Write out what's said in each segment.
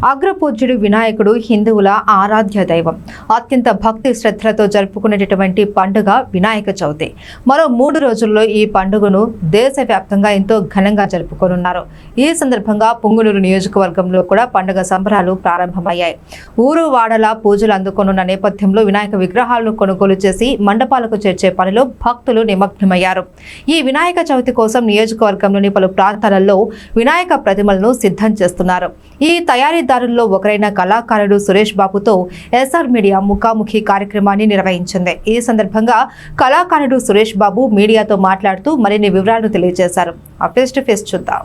అగ్రపూజ్యుడు వినాయకుడు హిందువుల ఆరాధ్య దైవం. అత్యంత భక్తి శ్రద్ధలతో జరుపుకునేటటువంటి పండుగ వినాయక చవితి. మరో 3 రోజుల్లో ఈ పండుగను దేశవ్యాప్తంగా ఎంతో ఘనంగా జరుపుకోనున్నారు. ఈ సందర్భంగా పుంగనూరు నియోజకవర్గంలో కూడా పండుగ సంబరాలు ప్రారంభమయ్యాయి. ఊరు వాడల పూజలు అందుకోనున్న నేపథ్యంలో వినాయక విగ్రహాలను కొనుగోలు చేసి మండపాలకు చేర్చే పనిలో భక్తులు నిమగ్నమయ్యారు. ఈ వినాయక చవితి కోసం నియోజకవర్గంలోని పలు ప్రాంతాలలో వినాయక ప్రతిమలను సిద్ధం చేస్తున్నారు. ఈ తయారీదారుల్లో ఒకరైన కళాకారుడు సురేష్ బాబుతో ఎస్ఆర్ మీడియా ముఖాముఖి కార్యక్రమాన్ని నిర్వహించింది. ఈ సందర్భంగా కళాకారుడు సురేష్ బాబు మీడియాతో మాట్లాడుతూ మరిన్ని వివరాలను తెలియజేశారు. ఆ ఫేస్ టు ఫేస్ చూద్దాం.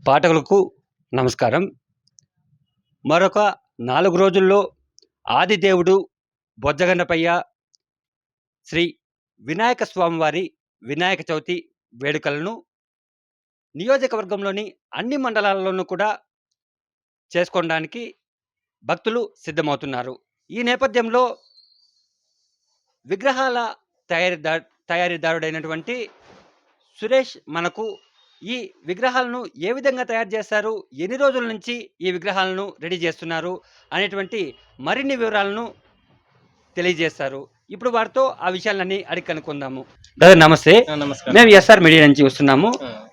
పాఠకులకు నమస్కారం. మరొక 4 రోజుల్లో ఆదిదేవుడు బొజ్జగన్నపయ్య శ్రీ వినాయక స్వామివారి వినాయక చవితి వేడుకలను నియోజకవర్గంలోని అన్ని మండలాల్లోనూ కూడా చేసుకోవడానికి భక్తులు సిద్ధమవుతున్నారు. ఈ నేపథ్యంలో విగ్రహాల తయారీదారుడైనటువంటి సురేష్ మనకు ఈ విగ్రహాలను ఏ విధంగా తయారు చేస్తారు, ఎన్ని రోజుల నుంచి ఈ విగ్రహాలను రెడీ చేస్తున్నారు అనేటువంటి మరిన్ని వివరాలను తెలియజేస్తారు. ఇప్పుడు వారితో ఆ విషయాలన్నీ అడిగి కనుక్కుందాము. బ్రదర్ నమస్తే. నమస్కారం. మేము ఎస్ఆర్ మీడియా నుంచి వస్తున్నాము.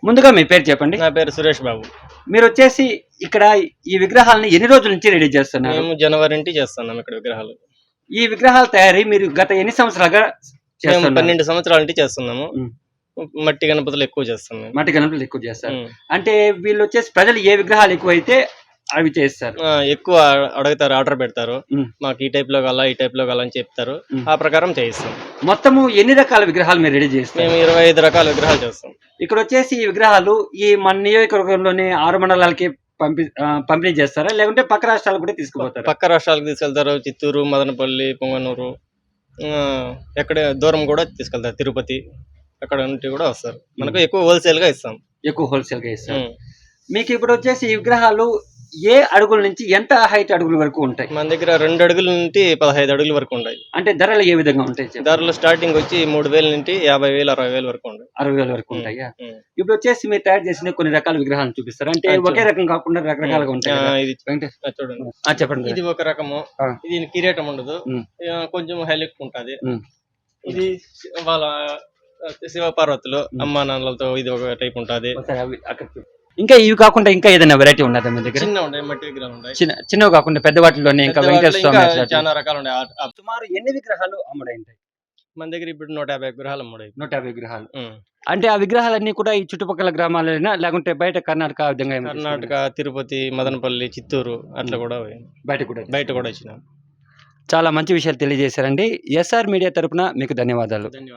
ముందుగా మీ పేరు చెప్పండి. నా పేరు సురేష్ బాబు. మీరు వచ్చేసి ఇక్కడ ఈ విగ్రహాలను ఎన్ని రోజుల నుంచి రెడీ చేస్తున్నారు? మేము జనవరి నుంచి చేస్తున్నాం ఇక్కడ విగ్రహాలు. ఈ విగ్రహాల తయారీ మీరు గత ఎన్ని సంవత్సరాలుగా మేము 12 సంవత్సరాల నుంచి చేస్తున్నాము. మట్టి గణపతులు ఎక్కువ చేస్తాం. మట్టి గణపతులు ఎక్కువ చేస్తారు. అంటే వీళ్ళు వచ్చేసి ప్రజలు ఏ విగ్రహాలు ఎక్కువైతే అవి చేస్తారు. ఎక్కువ అడుగుతారు, ఆర్డర్ పెడతారు. మాకు ఈ టైప్ లో కావాలా, ఈ టైప్ లో కావాలని చెప్తారు. ఆ ప్రకారం చేయిస్తాం. మొత్తము ఎన్ని రకాల విగ్రహాలు మీరు రెడీ చేస్తాం? మేము 25 రకాల విగ్రహాలు చేస్తాం. ఇక్కడ వచ్చేసి ఈ విగ్రహాలు ఈ మన నియోజకవర్గంలోని 6 మండలాలకి పంపిణీ చేస్తారా, లేకుంటే పక్క రాష్ట్రాలకు కూడా తీసుకుపోతారు? పక్క రాష్ట్రాలకు తీసుకెళ్తారు. చిత్తూరు, మదనపల్లి, పొంగనూరు, ఎక్కడ దూరం కూడా తీసుకెళ్తారు. తిరుపతి అక్కడ నుండి కూడా వస్తారు. మనకు ఎక్కువ హోల్సేల్ గా ఇస్తాం. ఎక్కువ హోల్సేల్ గా ఇస్తాం. మీకు ఇప్పుడు వచ్చేసి ఈ విగ్రహాలు ఏ అడుగుల నుంచి ఎంత హైట్ అడుగుల వరకు ఉంటాయి? మన దగ్గర 2 అడుగుల నుండి 15 అడుగుల వరకు ఉంటాయి. అంటే ధరలు ఏ విధంగా ఉంటాయి? ధరలు స్టార్టింగ్ వచ్చి 3,000 నుండి 50,000, 60,000 వరకు ఉంటాయి. 60,000 వరకు ఉంటాయా? ఇప్పుడు వచ్చేసి మీరు తయారు చేసిన కొన్ని రకాల విగ్రహాలను చూపిస్తారు. అంటే ఒకే రకం కాకుండా రకరకాలుగా ఉంటాయి. ఇది చూడండి, చెప్పండి. ఇది ఒక రకము. ఇది కిరీటం ఉండదు, కొంచెం హైలైట్ ఉంటది. ఇది వాళ్ళ శివపార్వతులు అమ్మా నాన్నలతో ఇది ఒక టైప్ ఉంటది. ఇంకా ఇవి కాకుండా ఇంకా ఏదైనా వెరైటీ ఉన్నదా మీ దగ్గర? చిన్న ఉంటాయి, మట్టి విగ్రహాలు ఉంటాయి. చిన్నవి కాకుండా పెద్ద వాటిలోనే ఇంకా చాలా రకాలు ఉన్నాయి. సుమారు ఎన్ని విగ్రహాలు అమ్ముడై ఉంటాయి మన దగ్గర? ఇప్పుడు 150 విగ్రహాలు అమ్ముడై. 150 విగ్రహాలు. అంటే ఆ విగ్రహాలన్నీ కూడా ఈ చుట్టుపక్కల గ్రామాలైనా లేకుంటే బయట కర్ణాటక విధంగా? కర్ణాటక, తిరుపతి, మదనపల్లి, చిత్తూరు అట్లా కూడా బయట కూడా వచ్చినాం. చాలా మంచి విషయాలు తెలియజేశారండి. ఎస్ఆర్ మీడియా తరపున మీకు ధన్యవాదాలు.